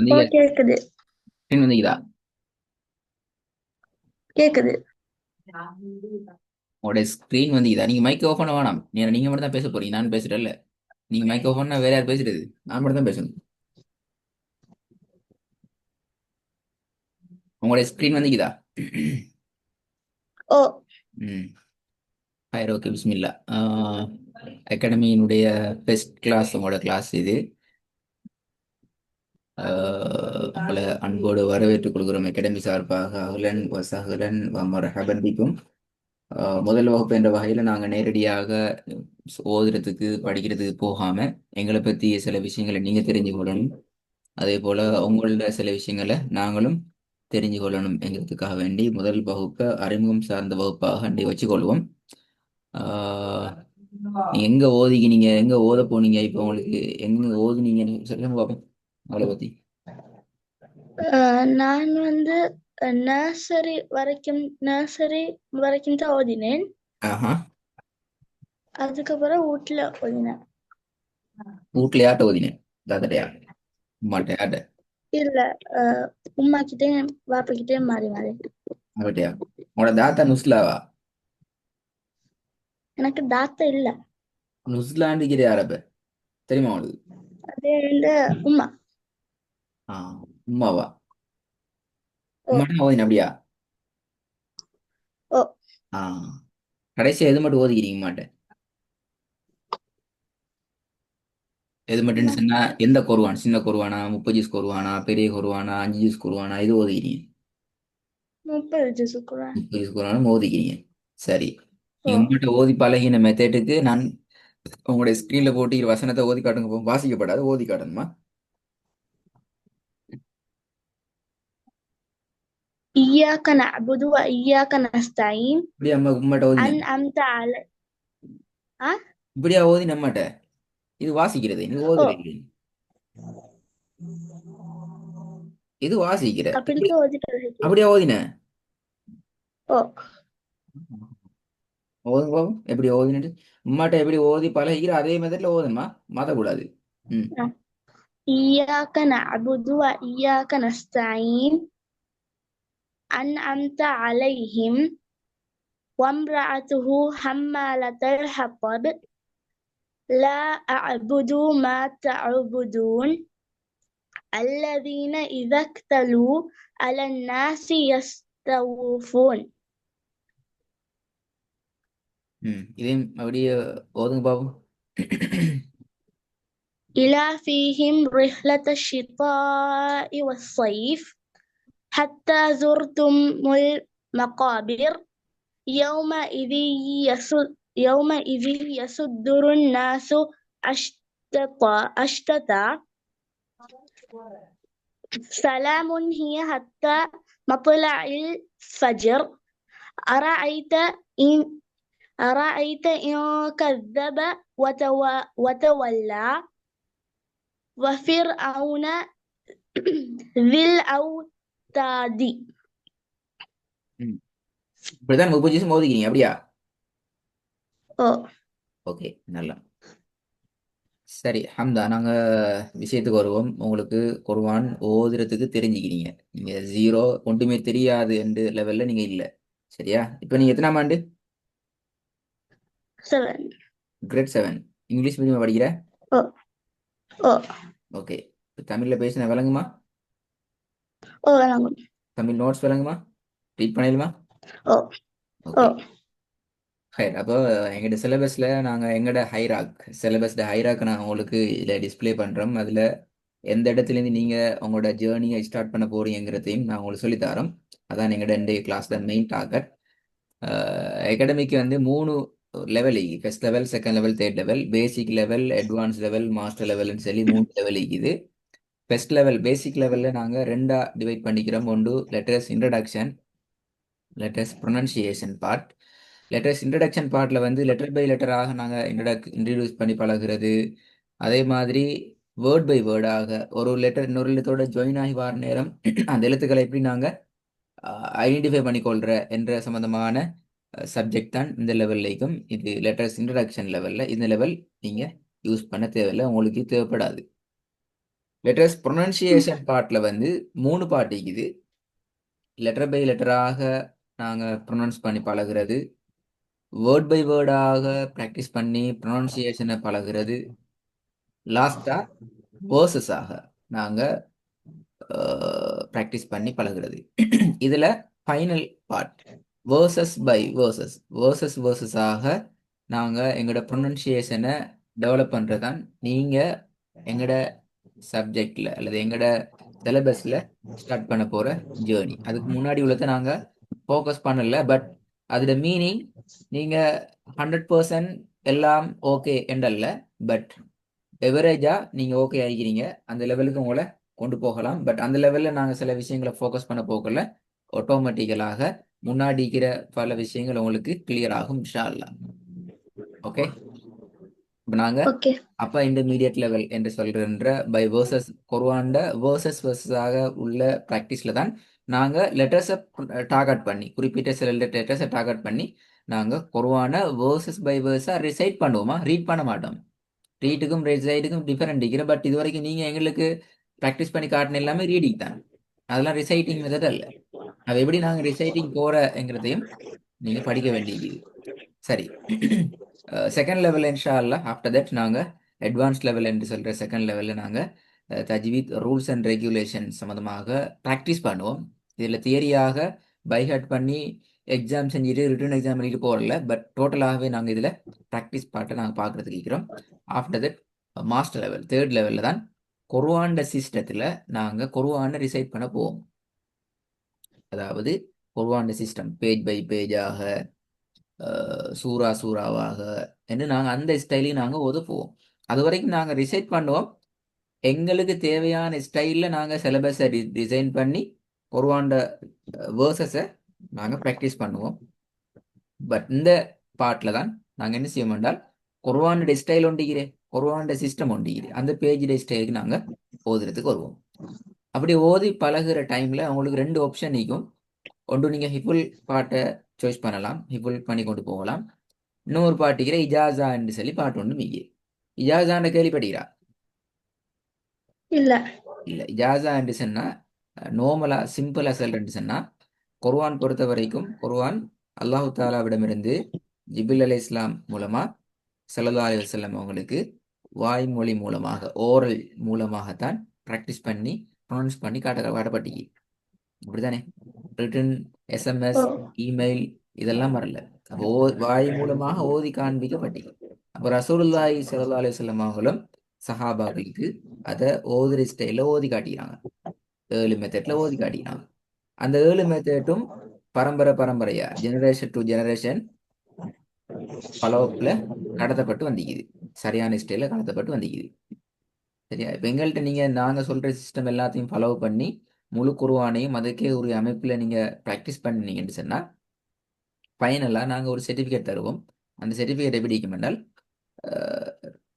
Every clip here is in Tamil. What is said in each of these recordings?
ஓ, வந்தீங்க? கேக்குது. ஸ்க்ரீன் வந்தீங்களா? கேக்குது. உங்களோட ஸ்க்ரீன் வந்தீங்களா? நீங்க மைக் ஓப்பன் பண்ண வேணாம். நீங்க மட்டும் தான் பேச போறீங்க, நான் பேசுறேன்ல. நீங்க மைக் ஓப்பன் பண்ணா வேற யார் பேசுறது? நான் மட்டும் தான் பேசணும். உங்களோட ஸ்க்ரீன் வந்தீங்களா? ஓ. ம். ஹாய், ஓகே, பிஸ்மில்லா. அகாடமியினுடைய ஃபர்ஸ்ட் கிளாஸ், உங்களோட கிளாஸ் இது. உங்களை அன்போடு வரவேற்றுக் கொள்கிறோம் அகாடமி சார்பாக. அஹ்லன் வசஹ்லன் வ மர்ஹபன் பிக்கும். முதல் வகுப்பு என்ற வகையில் நாங்கள் நேரடியாக ஓதுறதுக்கு படிக்கிறதுக்கு போகாம எங்களை பற்றி சில விஷயங்களை நீங்கள் தெரிஞ்சு கொள்ளணும். அதே போல உங்களோட சில விஷயங்களை நாங்களும் தெரிஞ்சு கொள்ளணும் என்கிறதுக்காக வேண்டி முதல் வகுப்பை அறிமுகம் சார்ந்த வகுப்பாக அண்டி வச்சுக்கொள்வோம். ஆஹ் நீங்க எங்க ஓதிக்கினீங்க, எங்க ஓத போனீங்க, இப்போ உங்களுக்கு எங்க ஓதுனீங்கன்னு சொல்லுங்க பார்ப்போம். அவளை பத்தி. நான் நர்சரி வரைக்கும் தான் ஓதினேன். ஆஹா. அதுக்கப்புறம் வீட்டுல ஓதினேன். வீட்டுல யார்கிட்ட ஓதினேன்? தாத்தாட்டையா? அம்மாட்ட? யார்கிட்ட? இல்ல, அஹ், உம்மா கிட்டேயும் பாப்பா கிட்டேயும் மாறி மாறி. அவட்டையா? உங்களோட தாத்தா நுஸ்லாவா? எனக்கு தாத்தா இல்ல. நுஸ்லாண்டிக்கிற யாரப்ப தெரியுமா உங்களுக்கு? அதே உம்மா. ஆ, உம்மாவா? ஓ. உம்மாட்ட ஓதின அப்படியா? ஓ. ஆ, கடைசியா எது மட்டும் ஓதிக்கிறீங்க உம்மாட்ட? எது மட்டும்னு சொன்னா எந்த குர்ஆன்? சின்ன குர்ஆனா, 30 ஜூஸ் குர்ஆனா, பெரிய குர்ஆனா, 5 ஜூஸ் குர்ஆனா, இது ஓதிக்கிறீங்க? 30 குரான். 30 ஜூஸ் குர்ஆனும் ஓதிக்கிறீங்க. சரி. ஓ. நீங்க உங்கள்கிட்ட ஓதி பழகின மெத்தேட்டுக்கு நான் உங்களுடைய ஸ்கிரீன்ல போட்டு வசனத்தை ஓதி காட்டுங்க. வாசிக்கப்படாது, ஓதி காட்டணுமா? إياك نعبد وإياك نستعين. இப்படியா அம்மா உம்மட்ட ஓதின? أنعمت على أه؟ இப்படியா ஓதி நம்மட்ட? இது வாசிக்கிறது, நீ ஓ. ஓதுறது. இது வாசிக்கிற இப்படி. அப்படித்தான் ஓதி பழகிக்கிறேன். அப்படியா ஓதின? ஓ. ஓதுங்க பாப்போம் எப்படி ஓதினட்டு. உம்மாட்ட எப்படி ஓதி பழகிக்கிற அதே மெத்தட்ல ஓதணுமா? மாத்தக்கூடாது. ம். إياك نعبد وإياك نستعين. أنعمت عليهم وامرأته حمالة الحطب. لا أعبد ما تعبدون. الذين إذا اكتلوا على الناس يستوفون. ம். இதையும் அப்படியே ஓதுங்க பாப்போம். إلى فيهم رحلة الشتاء والصيف حتى زرتم المقابر. يومئذ يصدر الناس أشتتا. سلام هي حتى مطلع الفجر. أرأيت إن أرأيت إن كذب وتولى. وفرعون ذي الأوتاد. ம். இப்படிதான் 30 ஜூஸ் ஓதிக்கிறீங்க அப்படியா? ஓ. ஓகே, நல்லா. சரி ஹம்தா, நாங்க விஷயத்துக்கு வருவோம். உங்களுக்கு குர்ஆன் ஓதுறதுக்கு தெரிஞ்சுக்கிறீங்க. நீங்க ஜீரோ ஒன்றுமே தெரியாது என்ற லெவல்ல நீங்க இல்ல. சரியா? இப்போ நீங்க எத்தனாம் ஆண்டு? 7. கிரேட் 7. இங்கிலீஷ் மீடியம் படிக்கிற? ஓ. ஓ. ஓகே. தமிழ்ல பேசின விளங்குமா? ஓ, வணக்கம். தமிழ் நோட்ஸ் விளங்குமா? ரீட் பண்ணிடலுமா? ஓ. ஓ. ஓகே. ஹைர். அப்போ எங்கள்ட சிலபஸில் நாங்கள் எங்களோட ஹைராக் நான் உங்களுக்கு இதில் டிஸ்ப்ளே பண்ணுறோம். அதில் எந்த இடத்துலேருந்து நீங்கள் உங்களோட ஜேர்னியை ஸ்டார்ட் பண்ண போறீங்கிறதையும் நான் உங்களுக்கு சொல்லித்தரோம். அதான் எங்களோட இந்த கிளாஸ் தான் மெயின் டார்கெட். அகாடமிக்கு வந்து 3 லெவல் இருக்குது. First level, second level, third level. Basic level, advance level, master லெவல்னு சொல்லி 3 லெவல் இருக்குது. ஃபர்ஸ்ட் லெவல் பேசிக் லெவலில் நாங்கள் ரெண்டாக டிவைட் பண்ணிக்கிறோம். ஒன்று letters introduction, letters pronunciation part. Letters introduction பார்ட்டில் வந்து லெட்டர் பை லெட்டராக நாங்கள் இன்ட்ரடியூஸ் பண்ணி பழகுறது. அதே மாதிரி வேர்ட் பை வேர்டாக ஒரு லெட்டர் இன்னொரு எழுத்தோட ஜாயின் ஆகி வர நேரம் அந்த எழுத்துக்களை எப்படி நாங்கள் ஐடென்டிஃபை பண்ணிக்கொள்கிற என்ற சம்மந்தமான சப்ஜெக்ட் தான் இந்த லெவல்லைக்கும். இது லெட்டர்ஸ் இன்ட்ரடக்ஷன் லெவலில். இந்த லெவல் நீங்கள் யூஸ் பண்ண தேவையில்லை, உங்களுக்கு தேவைப்படாது. லெட்டர்ஸ் ப்ரொனன்சியேஷன் பார்ட்ல வந்து 3 பார்ட் இருக்குது. லெட்டர் பை லெட்டராக நாங்க ப்ரொனவுன்ஸ் பண்ணி பழகுறது, வேர்ட் பை வேர்டாக பிராக்டிஸ் பண்ணி ப்ரொனன்சியேஷனை பழகுறது, லாஸ்டா வேர்சஸாக நாங்க பிராக்டிஸ் பண்ணி பழகுறது. இதுல final part verses by verses வேர்சஸாக நாங்க எங்களோட ப்ரொனன்சியேஷனை டெவலப் பண்றதுதான் நீங்க எங்களோட சப்ஜெக்ட்ல அல்லது எங்களோட சிலபஸ்ல ஸ்டார்ட் பண்ண போற ஜேர்னி. அதுக்கு முன்னாடி உள்ளதை நாங்க ஃபோக்கஸ் பண்ணல, பட் அதோட மீனிங் நீங்க 100% எல்லாம் ஓகே என்றல்ல, பட் எவரேஜா நீங்க ஓகே ஆகிக்கிறீங்க, அந்த லெவலுக்கு உங்களை கொண்டு போகலாம். பட் அந்த லெவல்ல நாங்க சில விஷயங்களை ஃபோக்கஸ் பண்ண போகல, ஆட்டோமேட்டிக்கலாக முன்னாடி இருக்கிற பல விஷயங்கள் உங்களுக்கு கிளியர் ஆகும் இன்ஷா அல்லாஹ். ஓகே, இப்போ நாங்க ஓகே அப்ப இன்டர்மீடியட் லெவல் என்று சொல்கின்ற பை வேர்சஸ் குர்ஆன்ட வேர்சஸாக உள்ள ப்ராக்டிஸ்ல தான் நாங்க லெட்டர்ஸை டார்கெட் பண்ணி, குறிப்பிட்ட சில லெட்டர்ஸை டார்கெட் பண்ணி நாங்க குர்ஆனை வேர்சஸ் பை வேர்ஸா ரிசைட் பண்ணுவோமா, ரீட் பண்ண மாட்டோம். ரீட்டுக்கும் ரிசைட்டுக்கும் டிஃபரெண்ட் இருக்கிற, பட் இது வரைக்கும் நீங்க எங்களுக்கு ப்ராக்டிஸ் பண்ணி காட்டின எல்லாமே ரீடிங் தான், அதெல்லாம் ரிசைட்டிங் மெத்தட் அல்ல. அது எப்படி நாங்க ரிசைட்டிங் போறங்கிறதையும் நீங்க படிக்க வேண்டியது. சரி, செகண்ட் லெவல் இன்ஷா அல்லாஹ் ஆஃப்டர் தட் நாங்க அட்வான்ஸ் லெவல் என்று சொல்ற செகண்ட் லெவலில் நாங்க தஜ்வீத் ரூல்ஸ் அண்ட் ரெகுலேஷன் சம்மந்தமாக ப்ராக்டிஸ் பண்ணுவோம். இதுல தியரியாக பைஹர்ட் பண்ணி எக்ஸாம் செஞ்சுட்டு ரிட்டன் எக்ஸாம் எழுதிட்டு போகல, பட் டோட்டலாகவே நாங்க இதுல ப்ராக்டிஸ் பார்ட்டை நாங்க பார்க்கறதுக்கு இருக்கிறோம். After that master level third லெவலில் தான் குர்ஆன் சிஸ்டத்துல நாங்க குர்ஆனை ரிசைட் பண்ண போவோம். அதாவது குர்ஆன் சிஸ்டம் பேஜ் பை பேஜாக, சூறா சூறாவாக என்று நாங்கள் அந்த ஸ்டைலையும் நாங்கள் ஒதுக்குவோம். அது வரைக்கும் நாங்கள் ரிசைட் பண்ணுவோம். எங்களுக்கு தேவையான ஸ்டைலில் நாங்கள் சிலபஸை டிசைன் பண்ணி குர்ஆன்ட வேர்சஸை நாங்கள் ப்ராக்டிஸ் பண்ணுவோம். பட் இந்த பார்ட்டில் தான் நாங்கள் என்ன செய்ய மாட்டால் குர்ஆனுடைய ஸ்டைல் ஒண்டிக்கிறேன், குர்ஆனுடைய சிஸ்டம் ஒண்டிக்கிறேன், அந்த பேஜுடைய ஸ்டைலுக்கு நாங்கள் ஓதுறதுக்கு வருவோம். அப்படி ஓதி பழகுற டைமில் உங்களுக்கு 2 ஆப்ஷன் நிற்கும். ஒன்று நீங்கள் ஹிஃபுல் பாட்டை சாய்ஸ் பண்ணலாம், ஹிஃபுல் பண்ணி கொண்டு போகலாம். இன்னொரு பாட்டுக்கிற இஜாசா என்று சொல்லி பாட்டு ஒன்று மிகி. இஜாசான்னு கேள்விப்படுகிறா? இல்ல இல்ல, இஜாசா என்று சொன்னா நோமலா சிம்பிளா சொல்றேன்னு சொன்னா, குர்ஆன் பொறுத்த வரைக்கும் குர்ஆன் அல்லாஹு தாலாவிடமிருந்து ஜிபில் அலை இஸ்லாம் மூலமா ஸல்லல்லாஹு அலைஹி வஸல்லம் அவங்களுக்கு வாய்மொழி மூலமாக ஓரல் மூலமாகத்தான் ப்ராக்டிஸ் பண்ணி ப்ரொனவுன்ஸ் பண்ணி காட்டப்பட்டீங்க. அப்படித்தானே? ரிட்டன் எஸ்எம்எஸ் இமெயில் இதெல்லாம் வரல. அப்போ வாய் மூலமாக ஓதி காண்பிக்கப்பட்டீங்க. அப்போ ரசூலுல்லாஹி ஸல்லல்லாஹு அலைஹி வஸல்லம் அவங்களும் சஹாபாக்களுக்கு அதை ஓதுற ஸ்டைல ஓதி காட்டிக்கிறாங்க, 7 மெத்தட்ல ஓதி காட்டிக்கிறாங்க. அந்த 7 மெத்தட்டும் பரம்பரையா ஜெனரேஷன் டு ஜெனரேஷன் ஃபாலோஅப்ல கடத்தப்பட்டு வந்திக்குது, சரியான ஸ்டைல கடத்தப்பட்டு வந்திக்குது. சரியா? இப்போ எங்கள்கிட்ட நாங்கள் சொல்கிற சிஸ்டம் எல்லாத்தையும் ஃபாலோ பண்ணி முழு குர்ஆனையும் அதுக்கே ஒரு அமைப்பில் நீங்கள் ப்ராக்டிஸ் பண்ணீங்கன்னு சொன்னால் ஃபைனலாக நாங்கள் ஒரு சர்டிஃபிகேட் தருவோம். அந்த சர்டிஃபிகேட் எப்படி இருக்கும் என்றால்,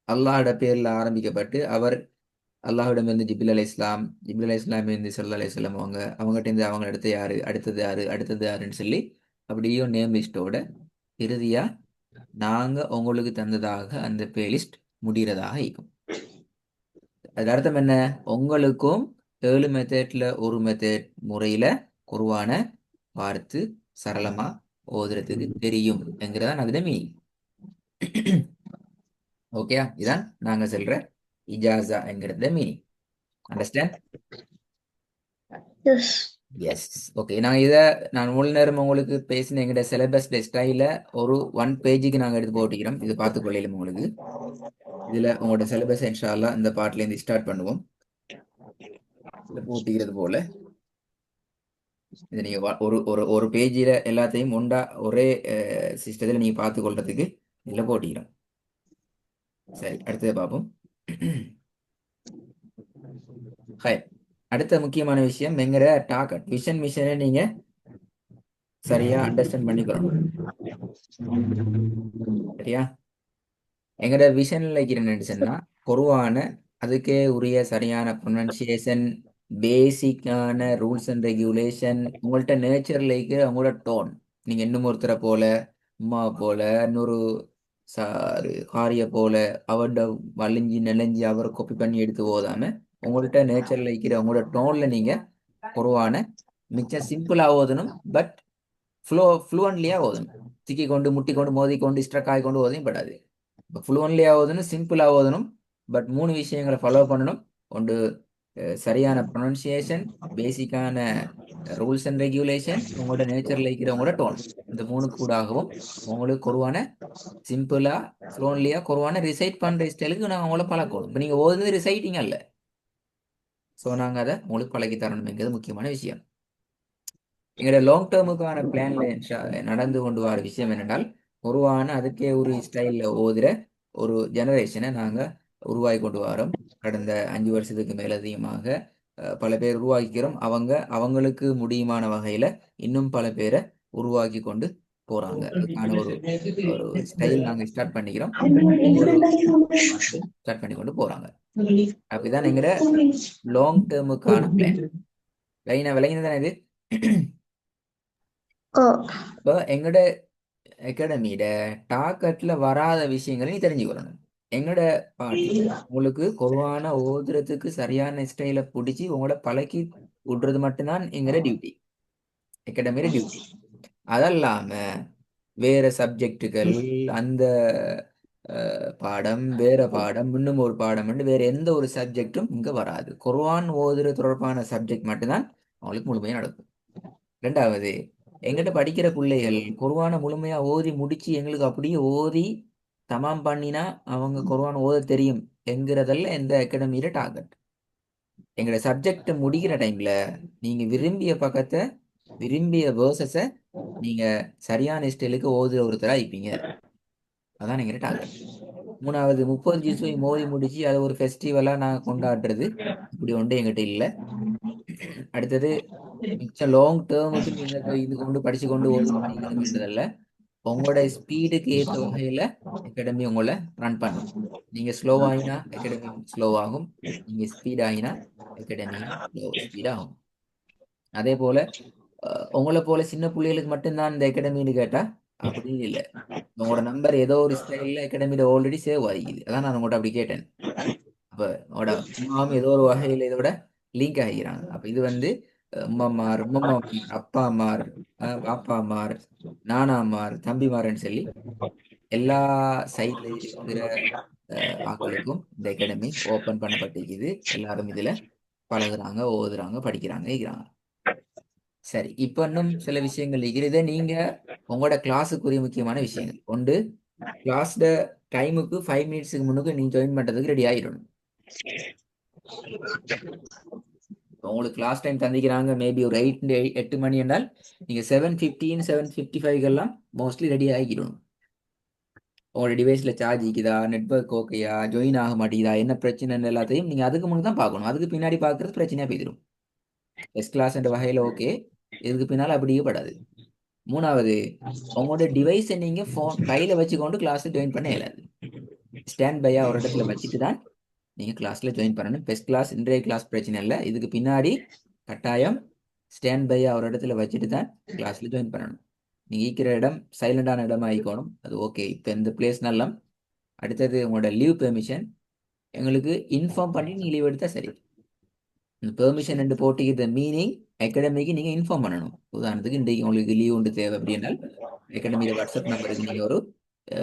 அல்லாஹோட பேரில் ஆரம்பிக்கப்பட்டு அவர் அல்லாஹ்விடமிருந்து ஜிபில் அலை இஸ்லாம், ஜிபில் அலை இஸ்லாமிருந்து ஸல்லல்லாஹு அலைஹி வஸல்லம் அவங்ககிட்ட அவங்க அடுத்து யாரு, அடுத்தது யாருன்னு சொல்லி அப்படியே நேம் லிஸ்ட்டோட இறுதியாக நாங்கள் உங்களுக்கு தந்ததாக அந்த பிளேலிஸ்ட் முடிகிறதாக இருக்கும். அது அர்த்தம் என்ன? உங்களுக்கும் 7 மெத்தட்ல ஒரு மெத்தட் முறையில குர்ஆனை பார்த்து சரளமா ஓதுறதுக்கு தெரியும் என்கிறதான் அதுல மீனிங். ஓகே, இதான் நாங்க சொல்ற இஜாசா என்கிறத meaning. Understand? Yes yes. Okay, நான் முழு நேரம் உங்களுக்கு பேசின எங்கட சிலபஸ் ஸ்டைல ஒரு 1 பேஜுக்கு நாங்க எடுத்து போட்டிக்கிறோம். இது பார்த்து கொள்ளையிலும் உங்களுக்கு இதுல உங்களோட சிலபஸ் இன்ஷா அல்லாஹ் இந்த பார்ட்ல இருந்து ஸ்டார்ட் பண்ணுவோம். போட்டிக்கிறது போல இது நீங்க ஒரு ஒரு ஒரு பேஜில் எல்லாத்தையும் ஒண்டா ஒரே சிஸ்டத்தில் நீங்க பார்த்து கொள்றதுக்கு இதில் போட்டிக்கிறோம். சரி, அடுத்தது பார்ப்போம். ஹாய், அடுத்த முக்கியமான விஷயம் எங்கிற டார்கெட் விஷன் மிஷனை நீங்க சரியா அண்டர்ஸ்டாண்ட் பண்ணிக்கிறோம். சரியா? எங்கட விஷன்ல இருக்கிறேன்னு சொன்னா குர்ஆனை அதுக்கே உரிய சரியான ப்ரொனன்சியேஷன், பேசிக்கான ரூல்ஸ் அண்ட் ரெகுலேஷன், உங்கள்கிட்ட நேச்சர்ல இருக்கிற உங்களோட டோன், நீங்க இன்னும் ஒருத்தரை போல, உமா போல, இன்னொரு சாரு காரிய போல அவட வலிஞ்சி நெளிஞ்சி அவரை காப்பி பண்ணி எடுத்து ஓதாம உங்கள்கிட்ட நேச்சரில் இருக்கிற உங்களோட டோனில் நீங்கள் குறைவான மிச்சம் சிம்பிளாக ஓதணும். பட் ஃப்ளூவன்லியாக ஓதணும். திக்கி கொண்டு முட்டி கொண்டு மோதி கொண்டு ஸ்ட்ரக் ஆகி கொண்டு ஓதையும் படாது. இப்போ ஃப்ளூவன்லியாக ஓதணும், சிம்பிளாக ஓதணும். பட் 3 விஷயங்களை ஃபாலோ பண்ணணும். ஒன்று சரியான ப்ரொனன்சியேஷன், பேசிக்கான ரூல்ஸ் அண்ட் ரெகுலேஷன், உங்களோட நேச்சரில் இருக்கிற உங்களோட டோன். இந்த 3 கூடாகவும் உங்களுக்கு குறைவான சிம்பிளாக ஃப்ளூவன்லியாக குறைவான ரிசைட் பண்ணுற ஸ்டைலுக்கு நாங்கள் உங்களை பழக்கணும். இப்போ நீங்கள் ஓதுனது ரிசைட்டிங் அல்ல. ஸோ நாங்கள் அதை உங்களுக்கு பழக்கி தரணுங்கிறது முக்கியமான விஷயம். எங்களோட லாங் டேர்முக்கான பிளான்ல நடந்து கொண்டு வர விஷயம் என்னென்றால், உருவான அதுக்கே ஒரு ஸ்டைலில் ஓதுற ஒரு ஜெனரேஷனை நாங்கள் உருவாக்கி கொண்டு வரோம். கடந்த 5 வருஷத்துக்கு மேலதிகமாக பல பேர் உருவாக்கிக்கிறோம். அவங்களுக்கு முடியுமான வகையில் இன்னும் பல பேரை உருவாக்கி கொண்டு போகிறாங்க. அதுக்கான ஒரு ஒரு ஸ்டைல் நாங்கள் ஸ்டார்ட் பண்ணிக்கிறோம். ஒவ்வொரு ஸ்டார்ட் பண்ணி கொண்டு போகிறாங்க. அப்படிதான் எங்களோட லாங் டேர்முக்கான பிளான். விளங்கினது தானே இது? இப்போ எங்களோட அகாடமியிட டாக்கெட்ல வராத விஷயங்களை நீ தெரிஞ்சுக்கணும். எங்களோட பாட்டில் உங்களுக்கு குறைவான ஓதுறதுக்கு சரியான ஸ்டைலை பிடிச்சி உங்களோட பழக்கி விடுறது மட்டும்தான் எங்களோட டியூட்டி, அகாடமியோட டியூட்டி. அதல்லாம வேற சப்ஜெக்டுகள், அந்த பாடம் வேற பாடம், இன்னும் ஒரு பாடம், வேற எந்த ஒரு சப்ஜெக்டும் இங்க வராது. குர்ஆன் ஓதுற தொடர்பான சப்ஜெக்ட் மட்டும்தான் அவங்களுக்கு முழுமையாக நடக்கும். ரெண்டாவது, எங்கிட்ட படிக்கிற பிள்ளைகள் குர்ஆனை முழுமையா ஓதி முடிச்சு எங்களுக்கு அப்படியே ஓதி தமாம் பண்ணினா அவங்க குர்ஆன் ஓத தெரியும் என்கிறதெல்லாம் எந்த அகாடமியில டார்கெட். எங்களோட சப்ஜெக்ட் முடிக்கிற டைம்ல நீங்க விரும்பிய பக்கத்தை, விரும்பிய வேர்சஸை நீங்க சரியான ஸ்டைலுக்கு ஓதுற ஒருத்தரா இருப்பீங்க. அதான் எங்கிட்ட டார்கெட். மூணாவது, 30 ஜூஸை மோதி முடிச்சு அதை ஒரு ஃபெஸ்டிவலா நான் கொண்டாடுறது இப்படி ஒன்று எங்கிட்ட இல்லை. அடுத்தது, மிச்சம் லாங் டேர்முக்கு நீங்க இது கொண்டு படிச்சு கொண்டு ஓடிக்கிறதுல உங்களோட ஸ்பீடுக்கு ஏற்ற வகையில அகாடமி உங்களை ரன் பண்ணும். நீங்க ஸ்லோ ஆகினா அகாடமி ஸ்லோ ஆகும், நீங்க ஸ்பீட் ஆகினா அகாடமி ஸ்பீட் ஆகும். அதே போல உங்களை போல சின்ன பிள்ளைகளுக்கு மட்டும்தான் இந்த அகாடமின்னு கேட்டா அப்படின்னு இல்லை. உங்களோட நம்பர் ஏதோ ஒரு ஸ்டைல்ல அகாடமியில ஆல்ரெடி சேவ் ஆகிக்குது. அதான் நான் உங்கள்கிட்ட அப்படி கேட்டேன். அப்ப உங்களோட அம்மாவும் ஏதோ ஒரு வகையில இதோட லிங்க் ஆகிக்கிறாங்க. அப்ப இது உம்மம்மார், உம்மம்மார், அப்பாமார், பாப்பாமார், நானாமார், தம்பிமார்ன்னு சொல்லி எல்லா சைட்ல இருக்கிற ஆட்களுக்கும் இந்த அகாடமி ஓபன் பண்ணப்பட்டிருக்குது. எல்லாரும் இதுல பழகுறாங்க, ஓதுறாங்க, படிக்கிறாங்க, இருக்கிறாங்க. சரி, இப்ப இன்னும் சில விஷயங்கள் இருக்கிறது. நீங்க உங்களோட கிளாஸுக்குரிய முக்கியமான விஷயங்கள் ஒன்று, கிளாஸ்ல டைமுக்கு 5 மினிட்ஸுக்கு முன்னுக்கு நீங்க ஜாயின் பண்றதுக்கு ரெடி ஆயிடணும். உங்களுக்கு கிளாஸ் டைம் தந்திக்கிறாங்க மேபி ஒரு 8 மணி என்றால் நீங்க 7:15 7:55 எல்லாம் மோஸ்ட்லி ரெடி ஆகிடணும். உங்களோட டிவைஸ்ல சார்ஜ் இருக்குதா, நெட்வொர்க் ஓகேயா, ஜாயின் ஆக மாட்டேங்குதா, என்ன பிரச்சனைன்னு எல்லாத்தையும் நீங்க அதுக்கு முன்னாடி தான் பார்க்கணும். அதுக்கு பின்னாடி பார்க்கறது பிரச்சனையா போயிடும். எஸ் கிளாஸ் என்ற வகையில ஓகே, இதுக்கு பின்னால் அப்படியே படாது. மூணாவது, உங்களோட டிவைஸை நீங்க கையில வச்சுக்கொண்டு கிளாஸ் ஜாயின் பண்ண இயலாது. ஸ்டாண்ட் பையா ஒரு இடத்துல வச்சுட்டு தான் நீங்க கிளாஸ்ல ஜாயின் பண்ணணும். பெஸ்ட் கிளாஸ் இன்றைய கிளாஸ் பிரச்சனை இல்லை, இதுக்கு பின்னாடி கட்டாயம் ஸ்டாண்ட் பையா ஒரு இடத்துல வச்சுட்டு தான் கிளாஸ்ல ஜாயின் பண்ணணும். நீங்க இருக்கிற இடம் சைலண்டான இடமா ஆயிக்கணும், அது ஓகே. இப்போ இந்த பிளேஸ் நல்லா. அடுத்தது, உங்களோட லீவ் பெர்மிஷன் எங்களுக்கு இன்ஃபார்ம் பண்ணி நீங்க லீவ் எடுத்தா சரி. இந்த பெர்மிஷன் ரெண்டு போட்டிக்கு மீனிங் அகாடமிக்கு நீங்க இன்ஃபார்ம் பண்ணணும். உதாரணத்துக்கு இன்றைக்கு உங்களுக்கு லீவ் ஒன்று தேவை அப்படின்னால் அகாடமியில வாட்ஸ்அப் நம்பருக்கு நீங்க ஒரு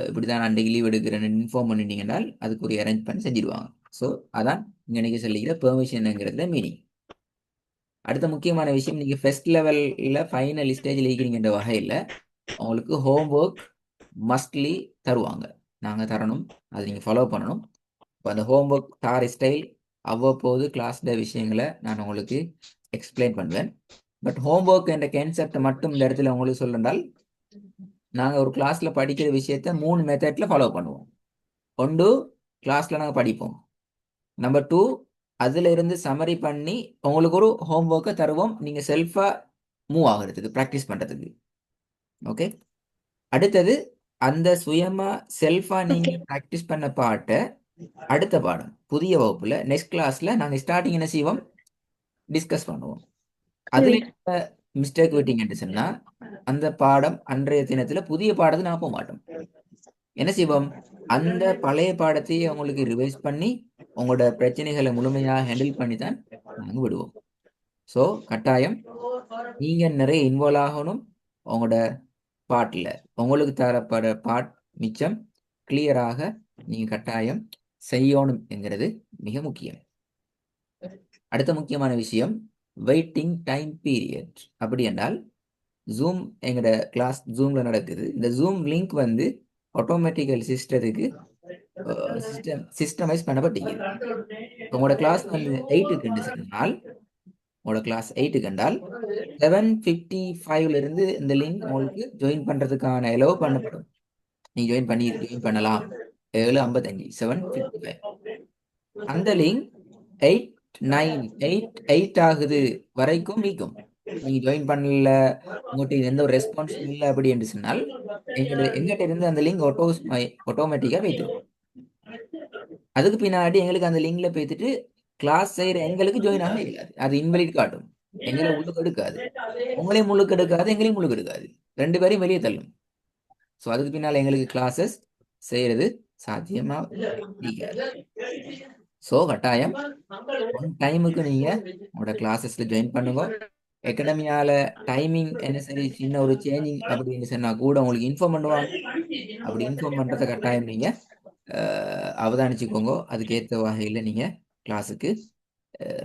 இப்படிதான் அன்றைக்கு லீவ் எடுக்கிறேன்னு இன்ஃபார்ம் பண்ணிட்டீங்கன்னா அதுக்கு ஒரு அரேஞ்ச் பண்ணி செஞ்சிருவாங்க. ஸோ அதான் இங்க நீங்க சொல்லிக்கிற பெர்மிஷனுங்கிறதுல மீனிங். அடுத்த முக்கியமான விஷயம், நீங்க ஃபர்ஸ்ட் லெவல்ல ஃபைனல் ஸ்டேஜில் இருக்கிறீங்கன்ற வகையில் உங்களுக்கு ஹோம்ஒர்க் மஸ்ட்லி தருவாங்க. நாங்கள் தரணும், அதை நீங்கள் ஃபாலோ பண்ணணும். இப்போ அந்த ஹோம்ஒர்க் தார ஸ்டைல் அவ்வப்போது கிளாஸ்ல விஷயங்களை நான் உங்களுக்கு எக்ஸ்பிளைன் பண்ணுவேன். பட் ஹோம்ஒர்க் என்ற கான்செப்டை மட்டும் இந்த இடத்துல உங்களுக்கு சொல்லிருந்தால், நாங்கள் ஒரு கிளாஸ்ல படிக்கிற விஷயத்த 3 மெத்தட்ல ஃபாலோ பண்ணுவோம். ஒன்று, கிளாஸ்ல நாங்கள் படிப்போம். நம்பர் 2, அதுல இருந்து சமரி பண்ணி உங்களுக்கு ஒரு ஹோம்ஒர்க்கை தருவோம், நீங்க செல்ஃபா மூவ் ஆகுறதுக்கு, ப்ராக்டிஸ் பண்றதுக்கு. ஓகே. அடுத்தது, அந்த சுயமா செல்ஃபா நீங்க ப்ராக்டிஸ் பண்ண பாட்டை அடுத்த பாடம் புதிய வகுப்புல நெக்ஸ்ட் கிளாஸ்ல நாங்க ஸ்டார்டிங் என்ன செய்வோம், டிஸ்கஸ் பண்ணுவோம். அதுல மிஸ்டேக் விட்டீங்கன்னு சொன்னா அந்த பாடம் அன்றைய தினத்துல புதிய பாடத்தை நான் போக மாட்டோம். என்ன செய்வோம், அந்த பழைய பாடத்தையே அவங்களுக்கு ரிவைஸ் பண்ணி உங்களோட பிரச்சனைகளை முழுமையாக ஹேண்டில் பண்ணி தான் நாங்கள் விடுவோம். ஸோ கட்டாயம் நீங்கள் நிறைய இன்வால்வ் ஆகணும். உங்களோட பாட்டில் உங்களுக்கு தரப்படுற பாட் மிச்சம் கிளியராக நீங்கள் கட்டாயம் செய்யணும் என்கிறது மிக முக்கியம். அடுத்த முக்கியமான விஷயம் வெயிட்டிங் டைம் பீரியட். அப்படி என்றால் ஜூம் எங்களோட கிளாஸ் ஜூமில் நடக்குது. இந்த ஜூம் லிங்க் வந்து ஆட்டோமேட்டிக்கல் சிஸ்டத்துக்கு சிஸ்டமைஸ் பண்ணப்பட்டிருக்குது. உங்களோட கிளாஸ் வந்து 8க்கு சொன்னால் உங்களோட கிளாஸ் 8க்கு என்றால் 7:55 இருந்து இந்த லிங்க் உங்களுக்கு ஜாயின் பண்ணுறதுக்கான எலோவ் பண்ணப்படும். நீங்கள் ஜாயின் பண்ணலாம் 7:55 7:55. அந்த லிங்க் 8:08 ஆகுது வரைக்கும் நீக்கும். நீங்கள் ஜாயின் பண்ணல, உங்கள்கிட்ட எந்த ஒரு ரெஸ்பான்ஸும் இல்லை அப்படி என்று சொன்னால் எங்கிட்ட இருந்து அந்த லிங்க் ஆட்டோமேட்டிக்காக வைத்துடும். அதுக்கு பின்னாடி எங்களுக்கு அந்த லிங்க்ல போய்த்துட்டு கிளாஸ் செய்கிற எங்களுக்கு ஜாயின் ஆக இல்லாது, அது இன்வெலிட் காட்டும். எங்களை உள்ளுக்கு எடுக்காது, உங்களையும் முழுக்க எடுக்காது, எங்களையும் முழுக்க எடுக்காது, 2 பேரையும் வெளியே தள்ளும். ஸோ அதுக்கு பின்னால் எங்களுக்கு கிளாஸஸ் செய்கிறது சாத்தியமா இருக்காது. ஸோ கட்டாயம் ஒன் டைமுக்கு நீங்கள் உங்களோட கிளாஸஸில் ஜாயின் பண்ணுங்க. அகாடமியால டைமிங் என்ன சரி சின்ன ஒரு சேஞ்சிங் அப்படின்னு சொன்னால் கூட உங்களுக்கு இன்ஃபார்ம் பண்ணுவாங்க. அப்படி இன்ஃபார்ம் பண்ணுறதை கட்டாயம் நீங்கள் அவதானிச்சுக்கோங்க. அதுக்கேற்ற வகையில் நீங்கள் கிளாஸுக்கு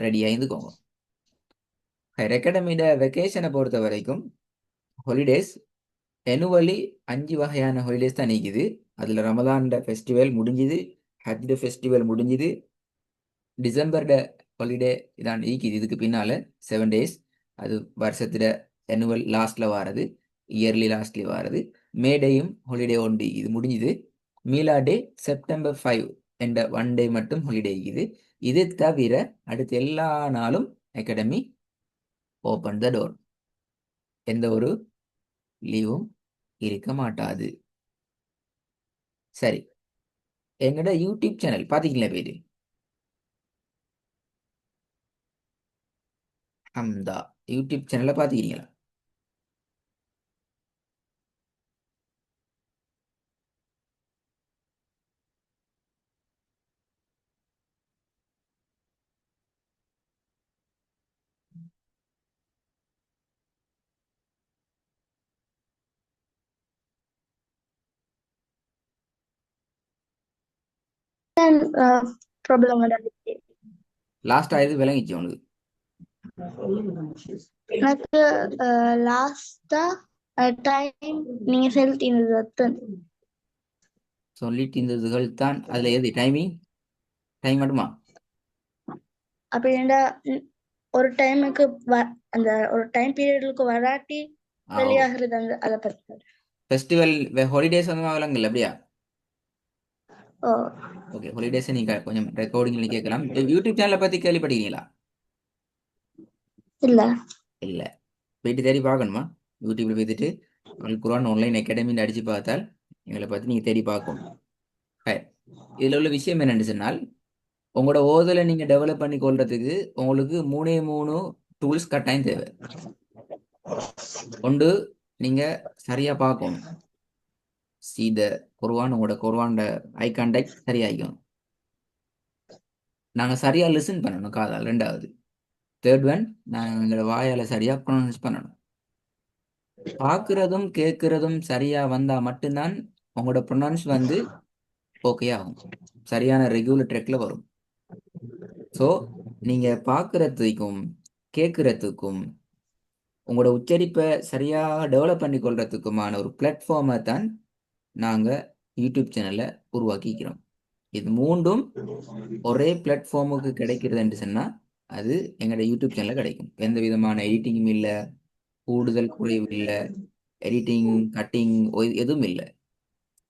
ரெடியாக இருந்துக்கோங்க. அகாடமியோட வெக்கேஷனை பொறுத்த வரைக்கும் ஹாலிடேஸ் annually 5 வகையான ஹாலிடேஸ் தான் நீக்குது. அதில் ரமதான் ஃபெஸ்டிவல் முடிஞ்சுது, ஹஜ் ஃபெஸ்டிவல் முடிஞ்சுது, டிசம்பர் ஹாலிடே இதான் நீக்குது. இதுக்கு பின்னால் 7 days, அது வருஷத்துல annual லாஸ்ட்டில் வாரது, இயர்லி லாஸ்ட்லேயே வாரது. மேடேயும் ஹாலிடே ஒன்று இது முடிஞ்சுது. மீலா டே செப்டம்பர் 5 என்ற 1 day மட்டும் ஹாலிடே இருக்குது. இது தவிர அடுத்த எல்லா நாளும் அகாடமி ஓப்பன் த டோர், எந்த ஒரு லீவும் இருக்க மாட்டாது. சரி, எங்கட யூடியூப் சேனல் பார்த்தீங்களா பேரு? ஹம்தா யூடியூப் சேனலை பார்த்துக்கிறீங்களா? ப்ராப்ளம் நடந்துச்சு. லாஸ்டா இது விளங்கிச்சு உனக்கு? எனக்கு லாஸ்டா டைம் நீங்க சொல்லிட்டீங்க. சொல்லிட்டு இருந்ததுகள் தான். அதுல எது டைமிங்? டைம் மட்டுமா? அப்படின்னா ஒரு டைமுக்கு அந்த ஒரு டைம் பீரியடுக்கு வராட்டி வெளியாகிறது அந்த அதை பத்தி. ஃபெஸ்டிவல் ஹாலிடேஸ் வந்து விளங்கல அப்படியா? ஓ ஓகே, ஹாலிடேஸ் நீங்க கொஞ்சம் ரெக்கார்டிங்ல கேட்கலாம். யூடியூப் சேனலை பத்தி கேள்விப்பட்டீங்களா? இல்ல இல்ல, போயிட்டு தேடி பார்க்கணுமா? யூடியூப்ல போயிட்டு அல் குர்ஆன் ஆன்லைன் அகாடமின்னு அடிச்சு பார்த்தால் எங்களை பத்தி நீங்க தேடி பார்க்கணும். இதுல உள்ள விஷயம் என்னன்னு சொன்னால், உங்களோட ஓதலை நீங்க டெவலப் பண்ணி கொள்றதுக்கு உங்களுக்கு 3 டூல்ஸ் கட்டாயம் தேவை. ஒன்று, நீங்க சரியா பார்க்கணும். சீத குர்ஆன், உங்களோட குர்ஆனோட ஐ கான்டாக்ட் சரியாயிக்கணும். நாங்க சரியா லிசன் பண்ணணும் காதால். 2வது, தேர்ட் ஒன், நாங்கள் எங்களோட வாயால சரியா ப்ரொனவுன்ஸ் பண்ணணும். பார்க்கறதும் கேட்கறதும் சரியா வந்தா மட்டும்தான் உங்களோட ப்ரொனவுன்ஸ் வந்து ஓகே ஆகும், சரியான ரெகுலர் ட்ரெக்ல வரும். ஸோ நீங்க பார்க்கறதுக்கும் கேட்கறதுக்கும் உங்களோட உச்சரிப்பை சரியாக டெவலப் பண்ணி கொள்றதுக்குமான ஒரு பிளாட்ஃபார்மை தான் நாங்கள் யூடியூப் சேனலை உருவாக்கிக்கிறோம். இது மூன்றும் ஒரே பிளாட்ஃபார்முக்கு கிடைக்கிறதுன்னு சொன்னால் அது எங்களோட யூடியூப் சேனலில் கிடைக்கும். எந்த விதமான எடிட்டிங்கும் இல்லை, கூடுதல் குறைவு இல்லை, எடிட்டிங் கட்டிங் எதுவும் இல்லை.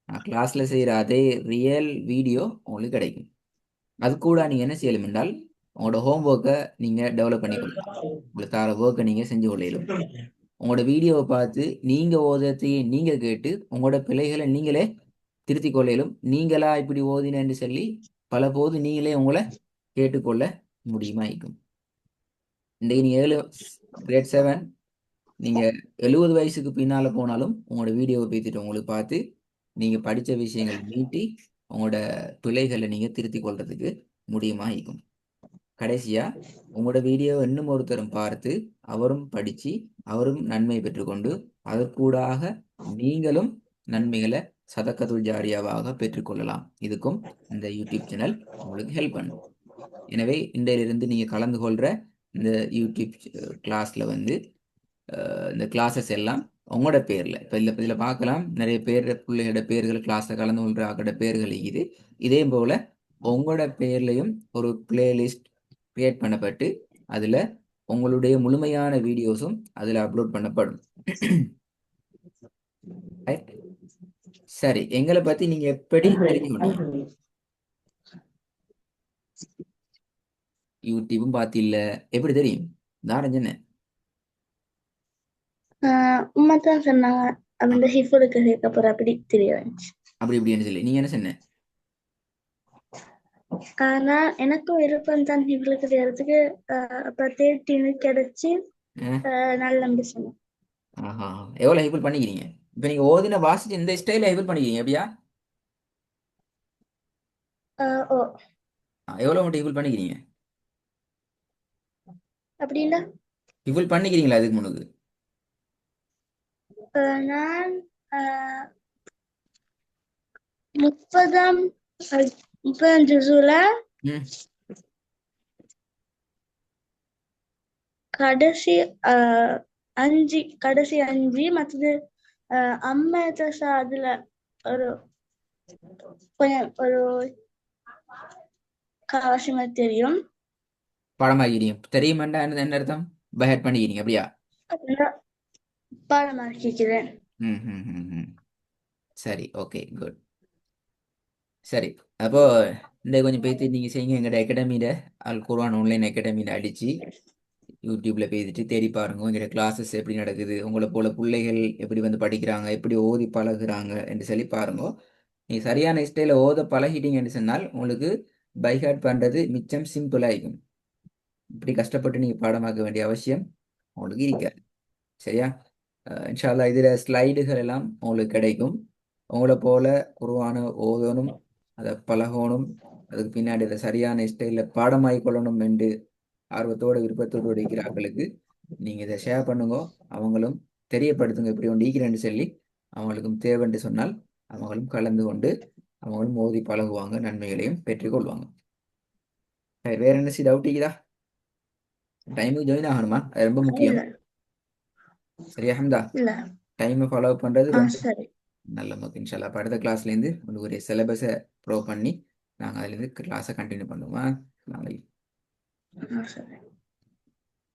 நான் கிளாஸில் செய்கிற அதே ரியல் வீடியோ உங்களுக்கு கிடைக்கும். அது கூட நீங்கள் என்ன செய்யலும் என்றால் உங்களோட ஹோம் ஒர்க்கை நீங்கள் டெவலப் பண்ணி கொள்ளலாம். உங்களுக்கு தர ஒர்க்கை நீங்கள் செஞ்சு கொள்ளையிலும். உங்களோட வீடியோவை பார்த்து நீங்கள் ஓதத்தையும் நீங்கள் கேட்டு உங்களோட பிழைகளை நீங்களே திருத்திக் கொள்ளையிலும். நீங்களா இப்படி ஓதினேன்னு சொல்லி பல போது நீங்களே உங்களை கேட்டுக்கொள்ள முடியுமா இருக்கும். இன்றைக்கு நீங்கள் கிரேட் 7 நீங்கள் 70 வயசுக்கு பின்னால் போனாலும் உங்களோட வீடியோவை பேசிட்டு உங்களுக்கு பார்த்து நீங்கள் படித்த விஷயங்களை நீட்டி உங்களோட பிழைகளை நீங்கள் திருத்திக் கொள்றதுக்கு முடியுமா இருக்கும். கடைசியா உங்களோட வீடியோ இன்னும் ஒருத்தரும் பார்த்து அவரும் படிச்சு அவரும் நன்மை பெற்றுக்கொண்டு அதற்கூடாக நீங்களும் நன்மைகளை சதக்கத்துல் ஜாரியாவாக பெற்றுக்கொள்ளலாம். இதுக்கும் இந்த யூடியூப் சேனல் உங்களுக்கு ஹெல்ப் பண்ணும். எனவே இன்றையிலிருந்து நீங்க கலந்து கொள்ற இந்த யூடியூப் கிளாஸ்ல வந்து இந்த கிளாஸஸ் எல்லாம் உங்களோட பேர்ல இப்போ இதில் பார்க்கலாம் நிறைய பேர் பிள்ளைகளோட பேர்கள் கிளாஸில் கலந்து கொள்ற ஆக்கோட பேர்கள் இருக்குது. இதே போல உங்களோட பேர்லையும் ஒரு பிளேலிஸ்ட் கிரியேட் பண்ணப்பட்டு அதுல உங்களுடைய முழுமையான வீடியோஸும் அதுல அப்லோட் பண்ணப்படும். Right? சரி, எங்களை பத்தி நீங்க எப்படி தெரிஞ்சு கொண்டீங்க? யூடியூபும் பார்த்தில்ல, எப்படி தெரியும்? தாரம் சொன்னேன். உமா தான் சொன்னாங்க அவன் ஹிஃபுலுக்கு சேர்க்க போற அப்படி தெரிய வந்துச்சு. அப்படி இப்படின்னு சொல்லி நீங்க என்ன சொன்ன? ஆனா எனக்கும் விருப்பம் தான் ஹிஃபுலுக்கு செய்யறதுக்கு. அப்ப தேர்ட்டின்னு கிடைச்சி நல்ல நம்பி சொன்னேன். ஆஹா, எவ்வளவு ஹெல்ப் பண்ணிக்கிறீங்க? இப்ப நீங்க ஓதின வாசிச்சு இந்த ஸ்டைல ஹெல்ப் பண்ணிக்கிறீங்க எப்படியா? ஓ எவ்வளவு மட்டும் ஹெல்ப் பண்ணிக்கிறீங்க? அப்படின்னா ஹெல்ப் பண்ணிக்கிறீங்களா அதுக்கு முன்னுக்கு? நான் 30ஆம் ஜுசுல கடைசி 5 மற்றது அம்மா அதுல ஒரு கொஞ்சம் ஒரு காவாசி தெரியும். பாடமாக்கிறீங்க தெரியுமாண்டா என்ன அர்த்தம்? பைஹட் பண்ணிக்கிறீங்க அப்படியா? பாடமாக்கிறேன். சரி, ஓகே, குட். சரி, அப்போ இந்த கொஞ்சம் பேசி நீங்கள் செய்யுங்க. எங்களோட அகாடமியில் அல் குர்ஆன் ஆன்லைன் அகாடமியில் அடித்து யூடியூப்பில் பேசிட்டு தேடி பாருங்க. எங்களோட கிளாஸஸ் எப்படி நடக்குது, உங்களை போல பிள்ளைகள் எப்படி வந்து படிக்கிறாங்க, எப்படி ஓதி பழகுறாங்க என்று சொல்லி பாருங்க. நீங்கள் சரியான ஸ்டைலில் ஓத பழகிட்டீங்கன்னு சொன்னால் உங்களுக்கு பைஹார்ட் பண்ணுறது மிச்சம் சிம்பிளாகிக்கும். இப்படி கஷ்டப்பட்டு நீங்கள் பாடமாக்க வேண்டிய அவசியம் உங்களுக்கு இருக்காது. சரியா? இன்ஷா அல்லாஹ் இதில் ஸ்லைடுகள் எல்லாம் உங்களுக்கு கிடைக்கும். உங்களை போல குர்ஆன ஓதணும், அதை பழகணும், அதுக்கு பின்னாடி அதை சரியான ஸ்டைலில் பாடமாகி கொள்ளணும் என்று ஆர்வத்தோடு விருப்பத்தோடு இருக்கிறார்களுக்கு நீங்கள் இதை ஷேர் பண்ணுங்க. அவங்களும் தெரியப்படுத்துங்க இப்படி ஒன்று ஈக்கிறேன்னு சொல்லி அவங்களுக்கும் தேவைன்னு சொன்னால் அவங்களும் கலந்து கொண்டு அவங்களும் மோதி பழகுவாங்க, நன்மைகளையும் பெற்றுக்கொள்வாங்க. வேற என்ன டவுட் இருக்குதா? டைமுக்கு ஜாயின் ஆகணுமா? அது ரொம்ப முக்கியம். சரியா ஹம்தா? டைமை ஃபாலோ பண்ணுறது ரொம்ப நல்ல மக்கள். இன்ஷா அல்லாஹ் அடுத்த கிளாஸ்லேருந்து உங்களுக்கு ஒரு சிலபஸை ப்ரோ பண்ணி நாங்கள் அதுலேருந்து கிளாஸை கண்டினியூ பண்ணுவோம். நாளைக்கு